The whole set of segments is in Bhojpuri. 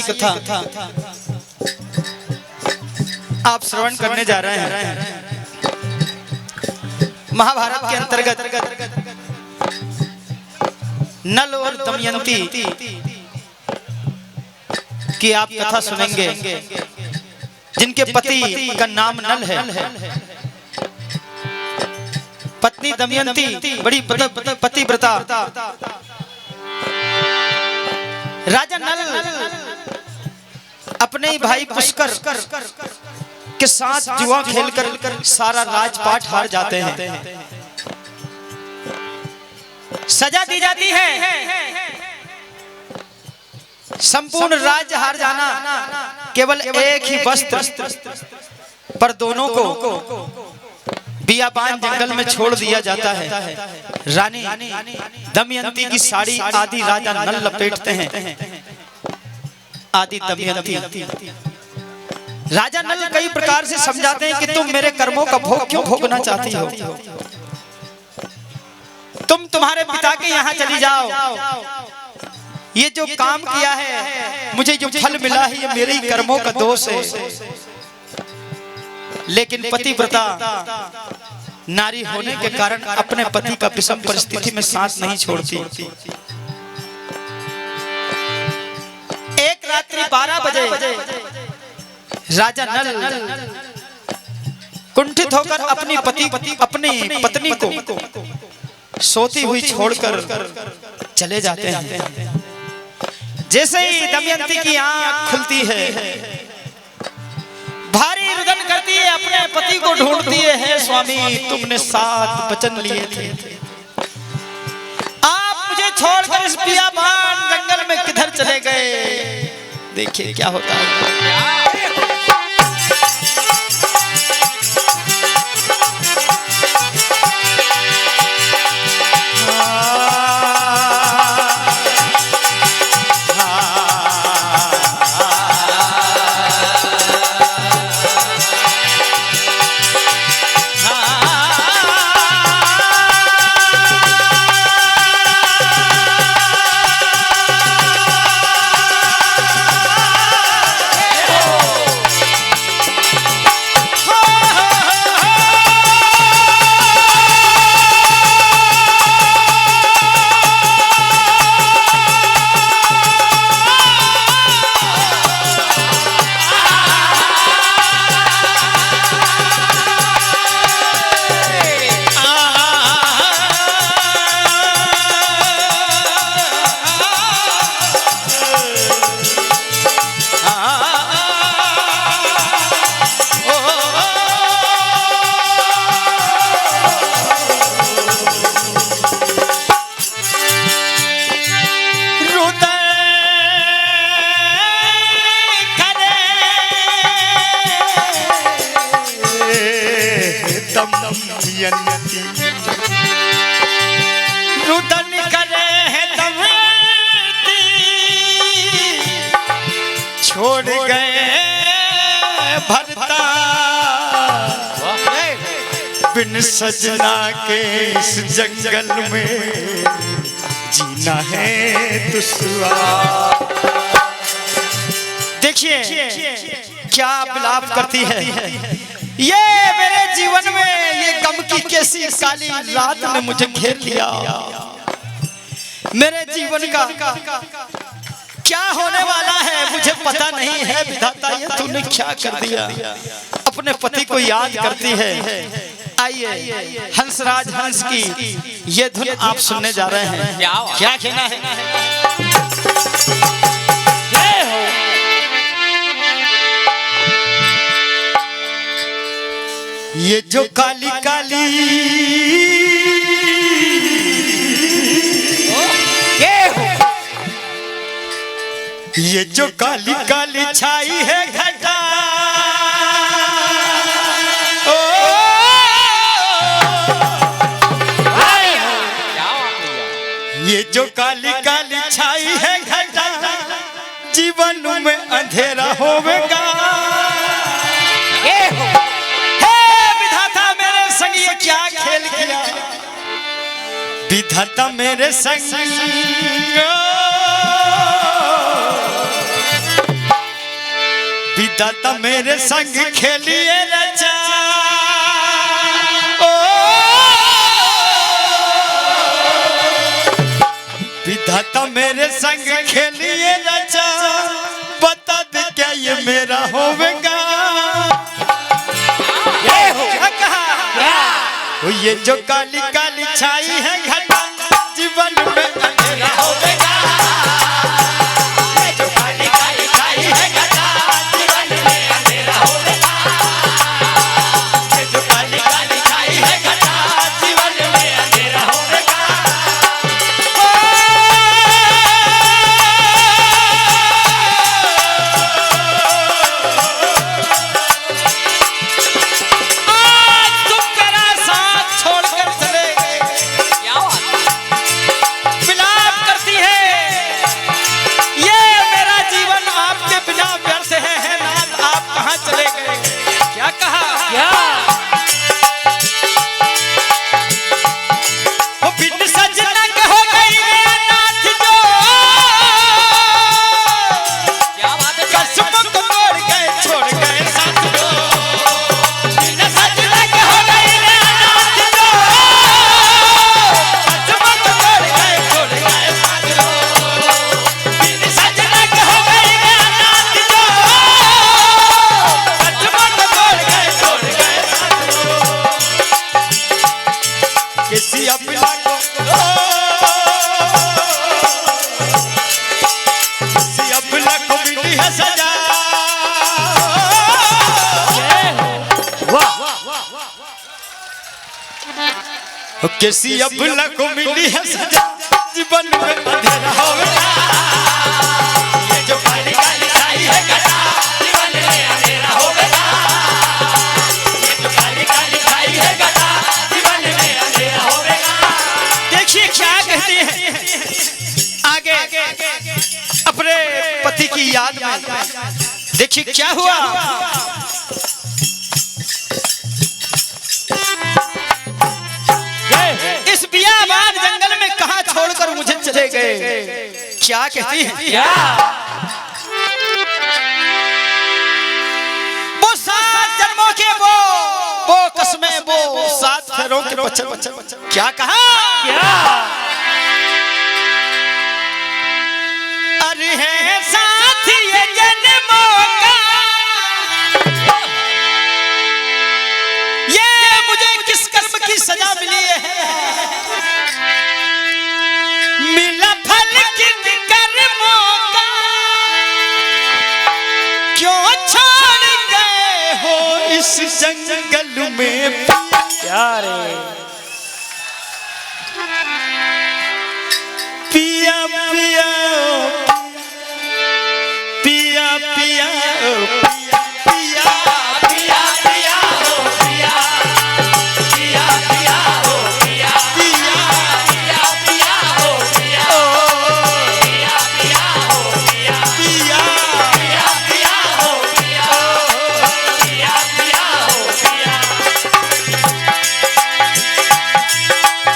कथा आप श्रवण करने जा रहे हैं। महाभारत के अंतर्गत नल और दमयंती की आप कथा सुनेंगे, जिनके पति का नाम नल है। पत्नी दमयंती बड़ी पतिव्रता। राजा नल अपने ही भाई पुष्कर के साथ जुआ खेलकर सारा राजपाट हार जाते हैं। सजा दी जाती है, संपूर्ण राज्य हार जाना, केवल एक ही वस्त्र पर दोनों को बियाबान जंगल में छोड़ दिया जाता है। रानी दमयंती की साड़ी आदि राजा नल लपेटते हैं। आदि दमयंती राजा नल कई प्रकार से समझाते हैं कि तुम मेरे कर्मों का भोग क्यों भोगना चाहती हो, तुम तुम्हारे पिता के यहाँ चली जाओ। ये जो काम किया है, मुझे जो फल मिला है, ये मेरे ही कर्मों का दोष है। लेकिन पतिव्रता नारी होने के कारण अपने पति का विषम परिस्थिति में साथ नहीं छोड़ती। एक रात्रि 12 बजे राजा नल कुंठित होकर अपनी पत्नी को सोती हुई छोड़कर चले जाते हैं। जैसे ही दमयंती की आंख खुलती है, भारी रुदन करती है, अपने पति को ढूंढती है। स्वामी, तुमने 7 वचन लिए थे, आप मुझे छोड़कर इस बियाबान जंगल में किधर चले गए? देखिए क्या होता है। रुदन करे है दमयंती, छोड़ गए भरता बिन सजना के इस जंगल में जीना है दुश्वार। देखिए क्या विलाप करती है। ये मेरे जीवन में ये गम की कैसी काली रात ने मुझे घेर लिया। मेरे जीवन का क्या होने वाला है मुझे पता नहीं है। विधाता, ये तूने क्या कर दिया। अपने पति को याद करती है। आइए हंसराज हंस की ये धुन आप सुनने जा रहे हैं। क्या कहना है? ये जो काली काली ये जो काली काली छाई है घटा, ये जो काली काली छाई है घटा, जीवन में अंधेरा होवेगा। ये क्या खेल किया विधाता मेरे संग। विधाता मेरे संग खेलिए रचा, विधाता मेरे संग खेलिए रचा, बता दे क्या ये मेरा होगा। ये हो क्या कहा, ये जो काली काली छाई है घटा, जीवन में अंधेरा होगा। ये जो काली काली छाई है घटा, जीवन में अंधेरा होगा। ये जो काली काली छाई है घटा, जीवन में अंधेरा होगा। किसी अबला को मिली है सजा, जीवन में अंधेरा होगा। ये जो काली काली छाई है घटा, जीवन में अंधेरा होगा। ये जो काली काली छाई है घटा, जीवन में अंधेरा होगा। देखिए क्या कहते हैं आगे अपने पति की याद में, देखिए क्या हुआ। इस बियाबान जंगल में कहां छोड़कर मुझे चले गए, क्या कहती है क्या? वो 7 जन्मों के वो कसमें, वो 7 फेरों के बच्चे, क्या कहा क्या? अरे है साथ ये जन्मों का, ये मुझे किस कर्म की सजा मिली है। मिला फल किन कर्मों का, क्यों छोड़ गए हो इस जंगल में प्यारे। पिया पिया पिया पिया पिया पिया पिया पिया हो पिया पिया पिया हो पिया पिया पिया पिया हो पिया पिया पिया हो पिया पिया पिया पिया हो पिया पिया पिया हो पिया।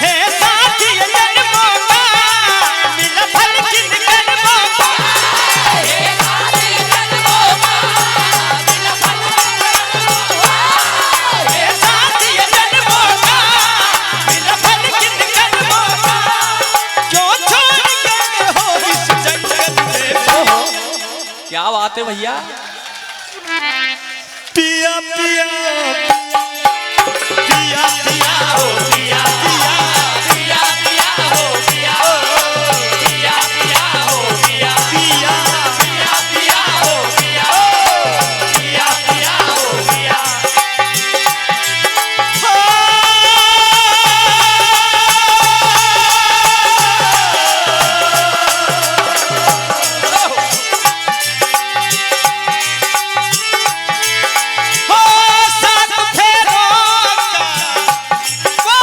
हे साथी जन्मों का, मिला फल किन कर्मों का। हे साथी जन्मों का, मिला फल किन कर्मों का। हे साथी जन्मों का, मिला फल किन कर्मों का। क्यों छोड़ गए हो इस जंगल में। क्या बात है भैया। पिया पिया पिया पिया हो पिया पिया पिया पिया हो पिया पिया पिया हो पिया पिया पिया पिया हो पिया पिया पिया हो पिया। सात फेरों का, वो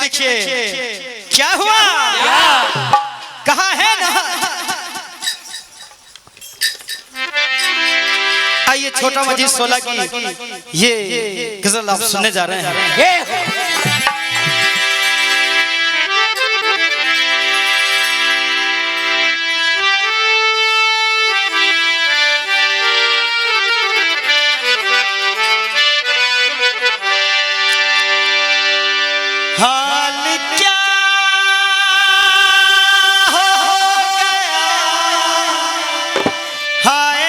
देखिए क्या हुआ, कहा है ना। आइए छोटा मजीद 16 की ये गजल आप सुनने जा रहे हैं। हाल क्या हो गया, हाय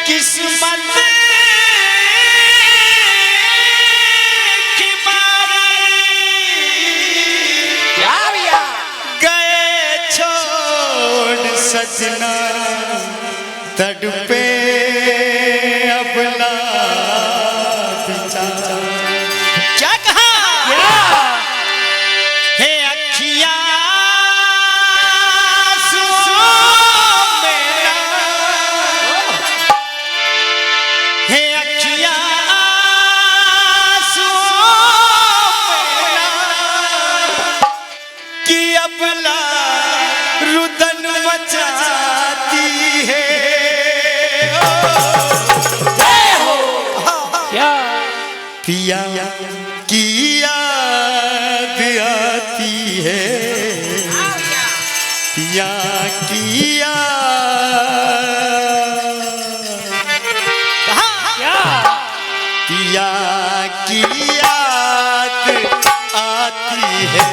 किस्मत की मारी, गए छोड़ सजना तड़पे अपना क्या कहा हे अखियां सुनो मेरा, हे अखियां सुनो मेरा, कि अपना रुदन मचाती है। पिया की याद आती है, पिया की पिया की याद आती है,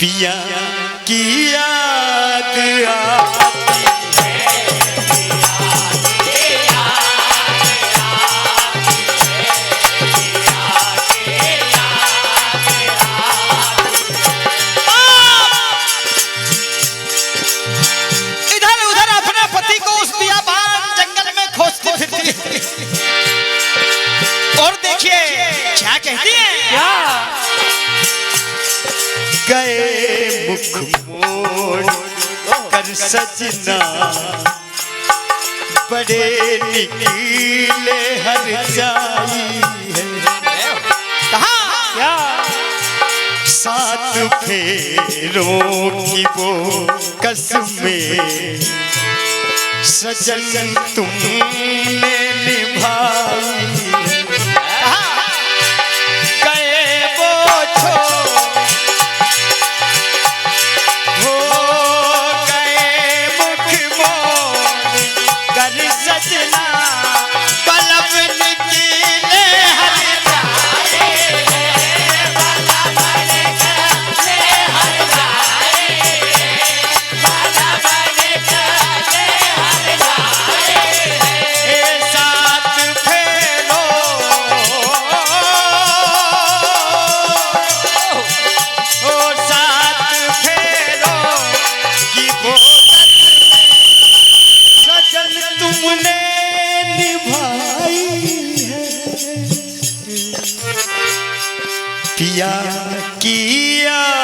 पिया की याद आती इधर उधर अपने पति को उस बियाबान जंगल में खोजती फिरती, और देखिए क्या कहती है, गए मुख मोड़ कर सजना, बड़े निकीले हर जाई है। कहा सात फेरों की वो कसमें सजन तुमने निभाई, गए वो छोड़ सजना, पलब निकीले हर जाए, पलब निकीले हर जाए, पलब निकीले हर जाए, साथ फेरो ओ साथ फेरो की वो सजन तुमने निभाई है, पिया की याद